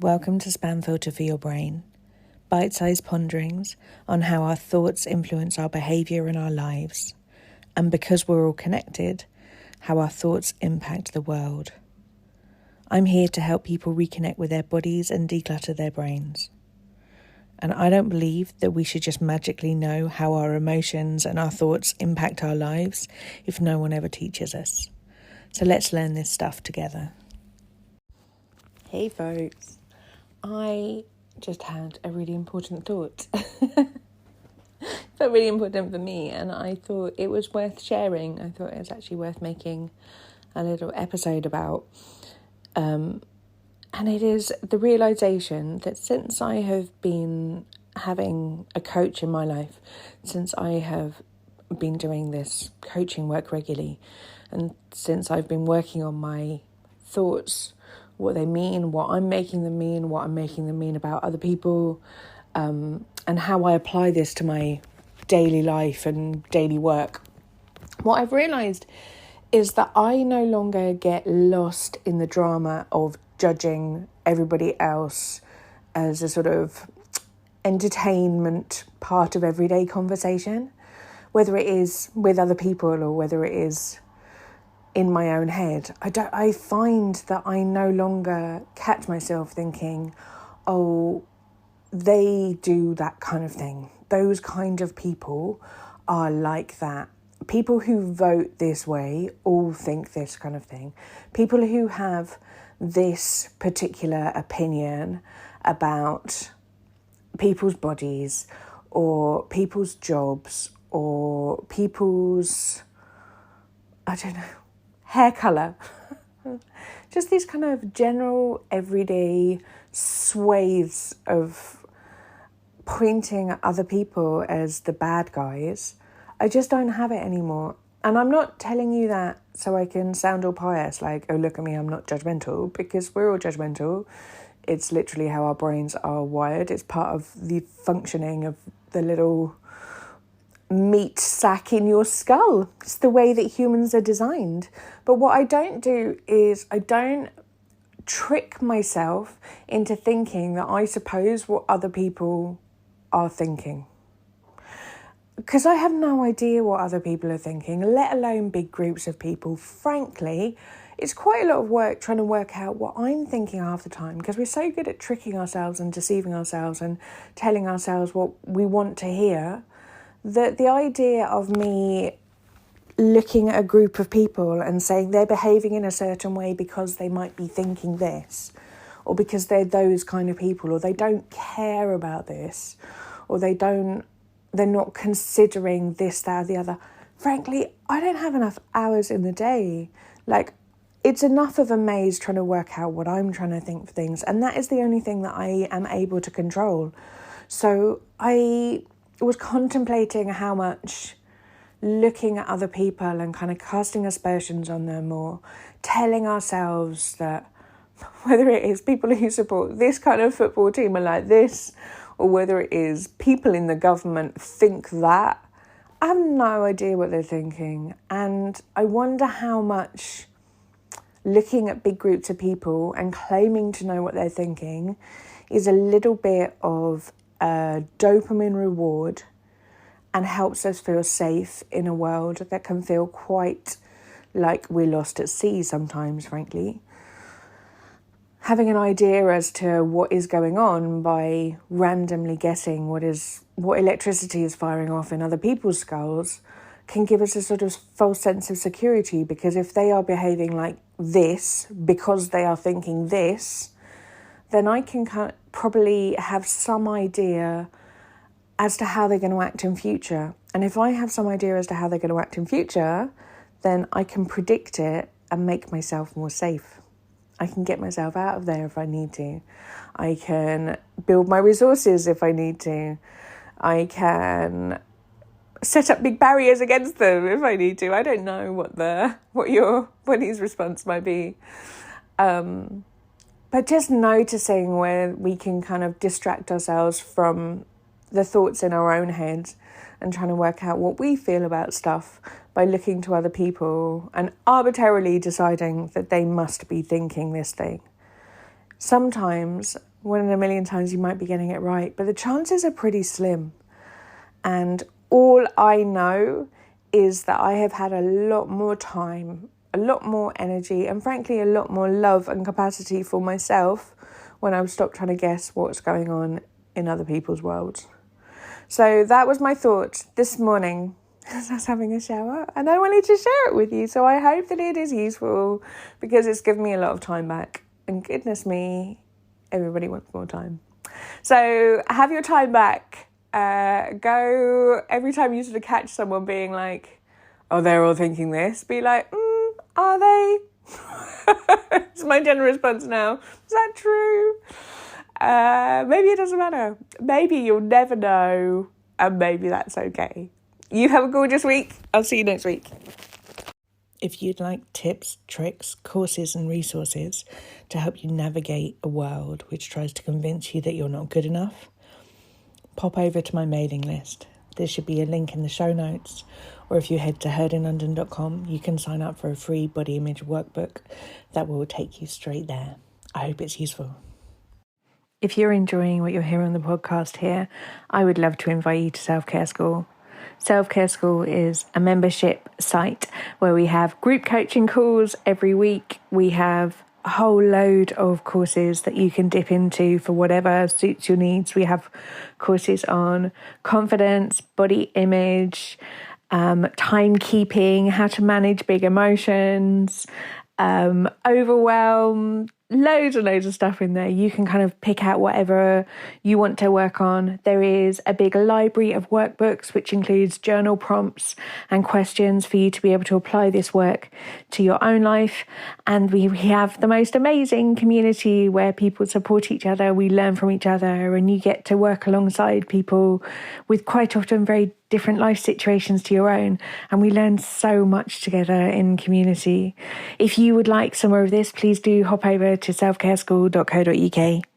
Welcome to Spam Filter for Your Brain, bite-sized ponderings on how our thoughts influence our behaviour and our lives, and because we're all connected, how our thoughts impact the world. I'm here to help people reconnect with their bodies and declutter their brains. And I don't believe that we should just magically know how our emotions and our thoughts impact our lives if no one ever teaches us. So let's learn this stuff together. Hey folks, I just had a really important thought. Felt really important for me, and I thought it was worth sharing. I thought it was actually worth making a little episode about. And it is the realisation that since I have been having a coach in my life, since I have been doing this coaching work regularly, and since I've been working on my thoughts, what they mean, what I'm making them mean, what I'm making them mean about other people, and how I apply this to my daily life and daily work. What I've realised is that I no longer get lost in the drama of judging everybody else as a sort of entertainment part of everyday conversation, whether it is with other people or whether it is in my own head. I find that I no longer catch myself thinking, oh, they do that kind of thing. Those kind of people are like that. People who vote this way all think this kind of thing. People who have this particular opinion about people's bodies or people's jobs or people's, I don't know, hair colour. Just these kind of general everyday swathes of pointing at other people as the bad guys. I just don't have it anymore. And I'm not telling you that so I can sound all pious, like, oh, look at me, I'm not judgmental, because we're all judgmental. It's literally how our brains are wired. It's part of the functioning of the little meat sack in your skull. It's the way that humans are designed. But what I don't do is I don't trick myself into thinking that I suppose what other people are thinking. Because I have no idea what other people are thinking, let alone big groups of people. Frankly, it's quite a lot of work trying to work out what I'm thinking half the time, because we're so good at tricking ourselves and deceiving ourselves and telling ourselves what we want to hear, that the idea of me looking at a group of people and saying they're behaving in a certain way because they might be thinking this, or because they're those kind of people, or they don't care about this, or they're not considering this, that, or the other. Frankly, I don't have enough hours in the day. Like, it's enough of a maze trying to work out what I'm trying to think for things, and that is the only thing that I am able to control. So I was contemplating how much looking at other people and kind of casting aspersions on them, or telling ourselves that whether it is people who support this kind of football team are like this, or whether it is people in the government think that, I have no idea what they're thinking. And I wonder how much looking at big groups of people and claiming to know what they're thinking is a little bit of a dopamine reward and helps us feel safe in a world that can feel quite like we're lost at sea sometimes, frankly. Having an idea as to what is going on by randomly guessing what electricity is firing off in other people's skulls can give us a sort of false sense of security, because if they are behaving like this because they are thinking this, then I can probably have some idea as to how they're going to act in future. And if I have some idea as to how they're going to act in future, then I can predict it and make myself more safe. I can get myself out of there if I need to. I can build my resources if I need to. I can set up big barriers against them if I need to. I don't know what your body's response might be. But just noticing where we can kind of distract ourselves from the thoughts in our own heads and trying to work out what we feel about stuff by looking to other people and arbitrarily deciding that they must be thinking this thing. Sometimes 1 in a million times you might be getting it right, but the chances are pretty slim. And all I know is that I have had a lot more time, a lot more energy, and frankly, a lot more love and capacity for myself when I've stopped trying to guess what's going on in other people's worlds. So that was my thought this morning as I was having a shower, and I wanted to share it with you. So I hope that it is useful, because it's given me a lot of time back. And goodness me, everybody wants more time. So have your time back. Go every time you sort of catch someone being like, oh, they're all thinking this, be like, are they? It's my general response now. Is that true? Maybe it doesn't matter. Maybe you'll never know, and maybe that's okay. You have a gorgeous week. I'll see you next week. If you'd like tips, tricks, courses and resources to help you navigate a world which tries to convince you that you're not good enough, pop over to my mailing list. There should be a link in the show notes, or if you head to heardinlondon.com, you can sign up for a free body image workbook that will take you straight there. I hope it's useful. If you're enjoying what you're hearing on the podcast here, I would love to invite you to Self-Care School. Self-Care School is a membership site where we have group coaching calls every week. We have a whole load of courses that you can dip into for whatever suits your needs. We have courses on confidence, body image, timekeeping, how to manage big emotions, overwhelm, loads and loads of stuff in there. You can kind of pick out whatever you want to work on. There is a big library of workbooks, which includes journal prompts and questions for you to be able to apply this work to your own life. And we have the most amazing community where people support each other. We learn from each other, and you get to work alongside people with quite often very different life situations to your own, and we learn so much together in community. If you would like some more of this, please do hop over to selfcareschool.co.uk.